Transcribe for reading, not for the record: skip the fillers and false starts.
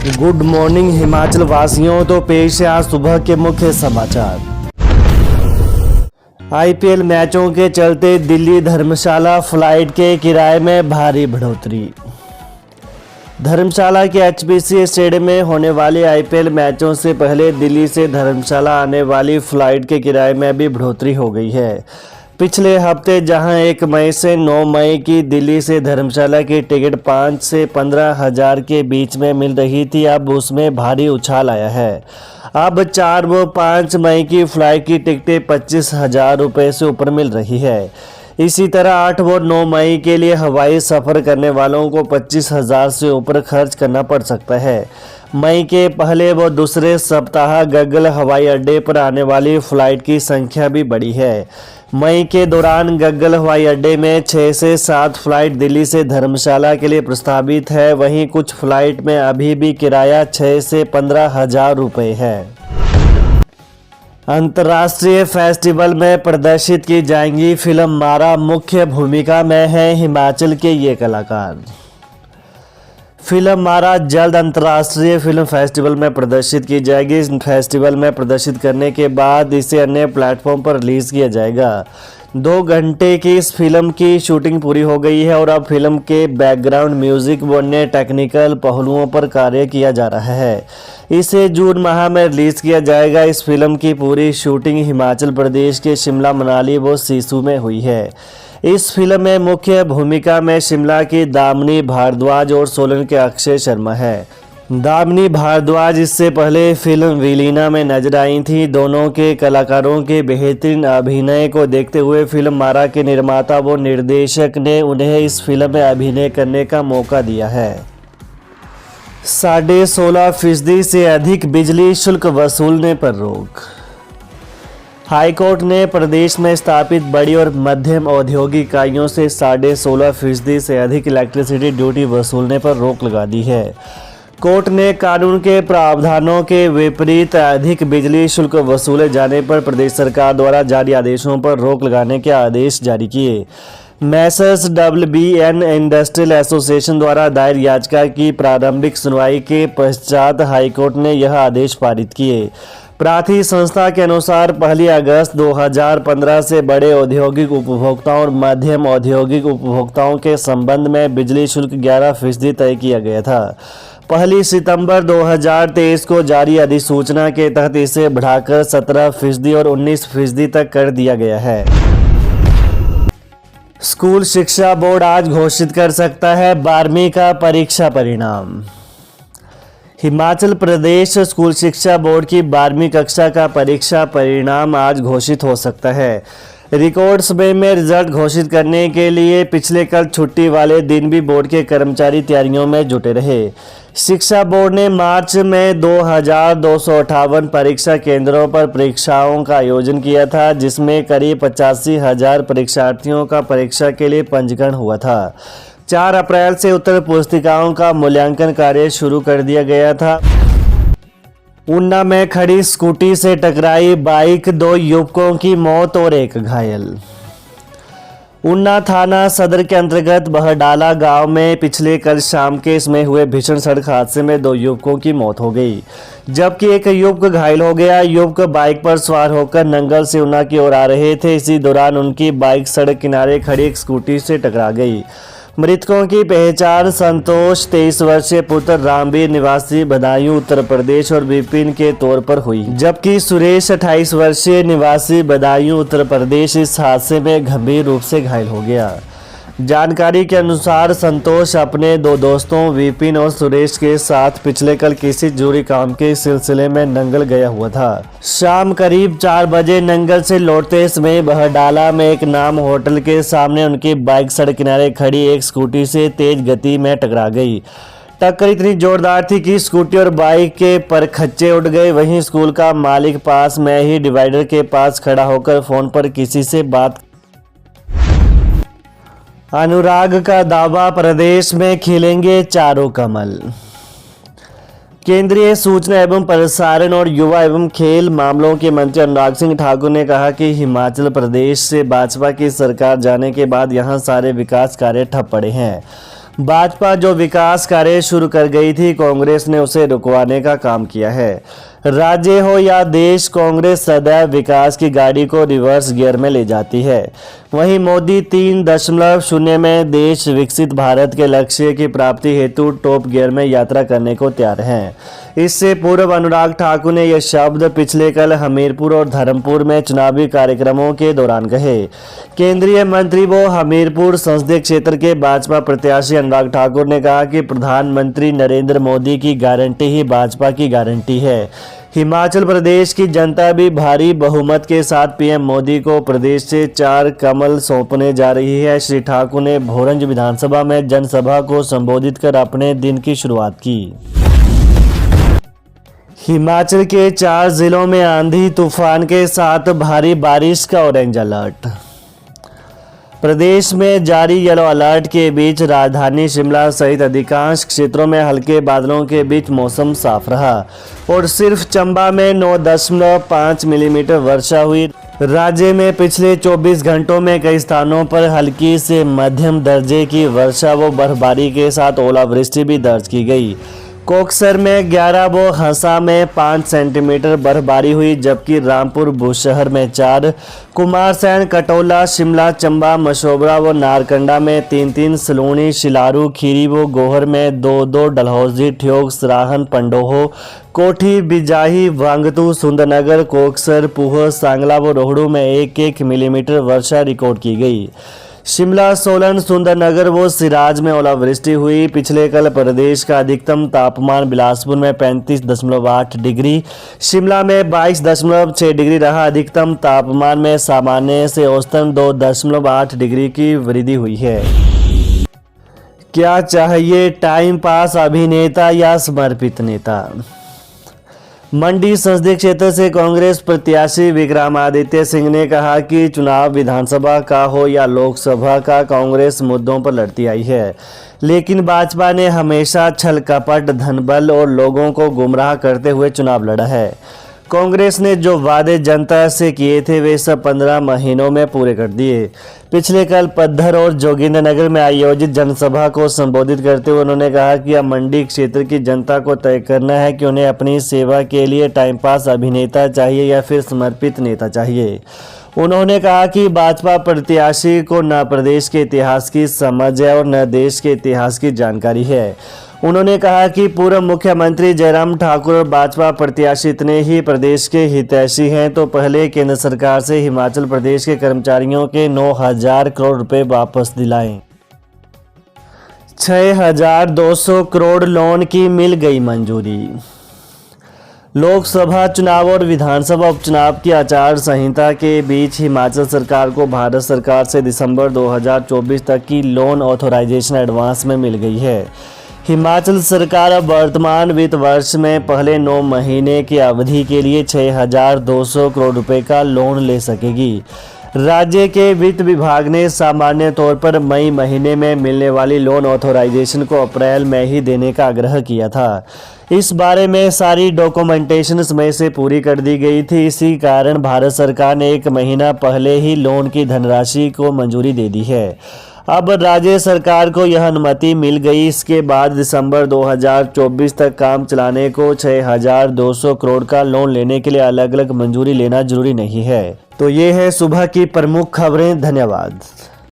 Good morning Himachal वासियों, तो पेश है आज सुबह के मुख्य समाचार। आईपीएल मैचों के चलते दिल्ली धर्मशाला फ्लाइट के किराए में भारी बढ़ोतरी। धर्मशाला के एचपीसी स्टेडियम में होने वाले आईपीएल मैचों से पहले दिल्ली से धर्मशाला आने वाली फ्लाइट के किराए में भी बढ़ोतरी हो गई है। पिछले हफ्ते जहां 1 मई से 9 मई की दिल्ली से धर्मशाला की टिकट 5 से 15 हज़ार के बीच में मिल रही थी, अब उसमें भारी उछाल आया है। अब 4 व 5 मई की फ्लाइट की टिकटें 25,000 रुपये से ऊपर मिल रही है। इसी तरह 8 व 9 मई के लिए हवाई सफ़र करने वालों को 25,000 से ऊपर खर्च करना पड़ सकता है। मई के पहले व दूसरे सप्ताह गग्गल हवाई अड्डे पर आने वाली फ़्लाइट की संख्या भी बढ़ी है। मई के दौरान गग्गल हवाई अड्डे में 6 से 7 फ्लाइट दिल्ली से धर्मशाला के लिए प्रस्तावित है। वहीं कुछ फ्लाइट में अभी भी किराया 6 से 15 हज़ार रुपये है। अंतर्राष्ट्रीय फेस्टिवल में प्रदर्शित की जाएंगी फिल्म मारा, मुख्य भूमिका में हैं हिमाचल के ये कलाकार। फिल्म मारा जल्द अंतर्राष्ट्रीय फिल्म फेस्टिवल में प्रदर्शित की जाएगी। इस फेस्टिवल में प्रदर्शित करने के बाद इसे अन्य प्लेटफॉर्म पर रिलीज़ किया जाएगा। 2 घंटे की इस फिल्म की शूटिंग पूरी हो गई है और अब फिल्म के बैकग्राउंड म्यूजिक व अन्य टेक्निकल पहलुओं पर कार्य किया जा रहा है। इसे जून माह में रिलीज़ किया जाएगा। इस फिल्म की पूरी शूटिंग हिमाचल प्रदेश के शिमला, मनाली व सिसु में हुई है। इस फिल्म में मुख्य भूमिका में शिमला की दामिनी भारद्वाज और सोलन के अक्षय शर्मा है। दामिनी भारद्वाज इससे पहले फिल्म विलीना में नजर आई थी। दोनों के कलाकारों के बेहतरीन अभिनय को देखते हुए फिल्म मारा के निर्माता व निर्देशक ने उन्हें इस फिल्म में अभिनय करने का मौका दिया है। 16.5% से अधिक बिजली शुल्क वसूलने पर रोक। हाईकोर्ट ने प्रदेश में स्थापित बड़ी और मध्यम औद्योगिक इकाइयों से 16.5% से अधिक इलेक्ट्रिसिटी ड्यूटी वसूलने पर रोक लगा दी है। कोर्ट ने कानून के प्रावधानों के विपरीत अधिक बिजली शुल्क वसूले जाने पर प्रदेश सरकार द्वारा जारी आदेशों पर रोक लगाने के आदेश जारी किए। मैसर्स WBN इंडस्ट्रियल एसोसिएशन द्वारा दायर याचिका की प्रारंभिक सुनवाई के पश्चात हाईकोर्ट ने यह आदेश पारित किए। प्रार्थी संस्था के अनुसार 1 अगस्त 2015 से बड़े औद्योगिक उपभोक्ताओं और मध्यम औद्योगिक उपभोक्ताओं के संबंध में बिजली शुल्क 11% तय किया गया था। 1 सितंबर 2023 को जारी अधिसूचना के तहत इसे बढ़ाकर 17% और 19% तक कर दिया गया है। स्कूल शिक्षा बोर्ड आज घोषित कर सकता है 12वीं का परीक्षा परिणाम। हिमाचल प्रदेश स्कूल शिक्षा बोर्ड की 12वीं कक्षा का परीक्षा परिणाम आज घोषित हो सकता है। रिकॉर्ड समय में रिजल्ट घोषित करने के लिए पिछले कल छुट्टी वाले दिन भी बोर्ड के कर्मचारी तैयारियों में जुटे रहे। शिक्षा बोर्ड ने मार्च में 2,258 परीक्षा केंद्रों पर परीक्षाओं का आयोजन किया था, जिसमें करीब 85,000 परीक्षार्थियों का परीक्षा के लिए पंजीकरण हुआ था। 4 अप्रैल से उत्तर पुस्तिकाओं का मूल्यांकन कार्य शुरू कर दिया गया था। ऊना में खड़ी स्कूटी से टकराई बाइक, 2 युवकों की मौत और 1 घायल। ऊना थाना सदर के अंतर्गत बहडाला गांव में पिछले कल शाम के समय हुए भीषण सड़क हादसे में 2 युवकों की मौत हो गई, जबकि 1 युवक घायल हो गया। युवक बाइक पर सवार होकर नंगल से ऊना की ओर आ रहे थे। इसी दौरान उनकी बाइक सड़क किनारे खड़ी एक स्कूटी से टकरा गई। मृतकों की पहचान संतोष 23 वर्षीय पुत्र रामवीर निवासी बदायूं उत्तर प्रदेश और विपिन के तौर पर हुई, जबकि सुरेश 28 वर्षीय निवासी बदायूं उत्तर प्रदेश इस हादसे में गंभीर रूप से घायल हो गया। जानकारी के अनुसार संतोष अपने 2 दोस्तों विपिन और सुरेश के साथ पिछले कल किसी जरूरी काम के सिलसिले में नंगल गया हुआ था। शाम करीब 4 बजे नंगल से लौटते समय बहडाला में एक नाम होटल के सामने उनकी बाइक सड़क किनारे खड़ी एक स्कूटी से तेज गति में टकरा गई। टक्कर इतनी जोरदार थी कि स्कूटी और बाइक के परखच्चे उड़ गए। वहीं स्कूल का मालिक पास में ही डिवाइडर के पास खड़ा होकर फोन पर किसी से बात। अनुराग का दावा, प्रदेश में खिलेंगे चारों कमल। केंद्रीय सूचना एवं प्रसारण और युवा एवं खेल मामलों के मंत्री अनुराग सिंह ठाकुर ने कहा कि हिमाचल प्रदेश से भाजपा की सरकार जाने के बाद यहां सारे विकास कार्य ठप पड़े हैं। भाजपा जो विकास कार्य शुरू कर गई थी, कांग्रेस ने उसे रुकवाने का काम किया है। राज्य हो या देश, कांग्रेस सदैव विकास की गाड़ी को रिवर्स गियर में ले जाती है। वहीं मोदी 3.0 में देश विकसित भारत के लक्ष्य की प्राप्ति हेतु टॉप गियर में यात्रा करने को तैयार हैं। इससे पूर्व अनुराग ठाकुर ने यह शब्द पिछले कल हमीरपुर और धर्मपुर में चुनावी कार्यक्रमों के दौरान कहे। केंद्रीय मंत्री व हमीरपुर संसदीय क्षेत्र के भाजपा प्रत्याशी अनुराग ठाकुर ने कहा कि प्रधानमंत्री नरेंद्र मोदी की गारंटी ही भाजपा की गारंटी है। हिमाचल प्रदेश की जनता भी भारी बहुमत के साथ पीएम मोदी को प्रदेश से 4 कमल सौंपने जा रही है। श्री ठाकुर ने भोरंज विधानसभा में जनसभा को संबोधित कर अपने दिन की शुरुआत की। हिमाचल के 4 जिलों में आंधी तूफान के साथ भारी बारिश का ऑरेंज अलर्ट। प्रदेश में जारी येलो अलर्ट के बीच राजधानी शिमला सहित अधिकांश क्षेत्रों में हल्के बादलों के बीच मौसम साफ रहा और सिर्फ चंबा में 9.5 मिलीमीटर वर्षा हुई। राज्य में पिछले 24 घंटों में कई स्थानों पर हल्की से मध्यम दर्जे की वर्षा व बर्फबारी के साथ ओलावृष्टि भी दर्ज की गई। कोकसर में 11 व हंसा में 5 सेंटीमीटर बर्फबारी हुई, जबकि रामपुर बुशहर में 4, कुमारसैन, कटौला, शिमला, चंबा, मशोबरा व नारकंडा में 3-3, सलूनी, शिलारू, खीरी व गोहर में 2-2, डलहौजी, ठियोग, सराहन, पंडोहो, कोठी, बिजाही, वांगतू, सुंदरनगर, कोकसर, पूह, सांगला व रोहड़ू में 1-1 मिलीमीटर वर्षा रिकॉर्ड की गई। शिमला, सोलन, सुंदरनगर व सिराज में ओलावृष्टि हुई। पिछले कल प्रदेश का अधिकतम तापमान बिलासपुर में 35.8 डिग्री, शिमला में 22.6 डिग्री रहा। अधिकतम तापमान में सामान्य से औसतन 2.8 डिग्री की वृद्धि हुई है। क्या चाहिए, टाइम पास अभिनेता या समर्पित नेता? मंडी संसदीय क्षेत्र से कांग्रेस प्रत्याशी विक्रमादित्य सिंह ने कहा कि चुनाव विधानसभा का हो या लोकसभा का, कांग्रेस मुद्दों पर लड़ती आई है, लेकिन भाजपा ने हमेशा छल कपट, धनबल और लोगों को गुमराह करते हुए चुनाव लड़ा है। कांग्रेस ने जो वादे जनता से किए थे वे सब 15 महीनों में पूरे कर दिए। पिछले कल पद्धर और जोगिंद्रनगर में आयोजित जनसभा को संबोधित करते हुए उन्होंने कहा कि अब मंडी क्षेत्र की जनता को तय करना है कि उन्हें अपनी सेवा के लिए टाइम पास अभिनेता चाहिए या फिर समर्पित नेता चाहिए। उन्होंने कहा कि भाजपा प्रत्याशी को न प्रदेश के इतिहास की समझ है और न देश के इतिहास की जानकारी है। उन्होंने कहा कि पूर्व मुख्यमंत्री जयराम ठाकुर और भाजपा प्रत्याशी इतने ही प्रदेश के हितैषी हैं तो पहले केंद्र सरकार से हिमाचल प्रदेश के कर्मचारियों के 9,000 करोड़ रुपए वापस दिलाएं। 6,200 करोड़ लोन की मिल गई मंजूरी। लोकसभा चुनाव और विधानसभा उपचुनाव की आचार संहिता के बीच हिमाचल सरकार को भारत सरकार से दिसंबर 2024 तक की लोन ऑथराइजेशन एडवांस में मिल गई है। हिमाचल सरकार अब वर्तमान वित्त वर्ष में पहले 9 महीने की अवधि के लिए 6,200 करोड़ रुपए का लोन ले सकेगी। राज्य के वित्त विभाग ने सामान्य तौर पर मई महीने में मिलने वाली लोन ऑथराइजेशन को अप्रैल में ही देने का आग्रह किया था। इस बारे में सारी डॉक्यूमेंटेशन समय से पूरी कर दी गई थी। इसी कारण भारत सरकार ने 1 महीना पहले ही लोन की धनराशि को मंजूरी दे दी है। अब राज्य सरकार को यह अनुमति मिल गई। इसके बाद दिसंबर 2024 तक काम चलाने को 6,200 करोड़ का लोन लेने के लिए अलग अलग मंजूरी लेना जरूरी नहीं है। तो ये है सुबह की प्रमुख खबरें। धन्यवाद।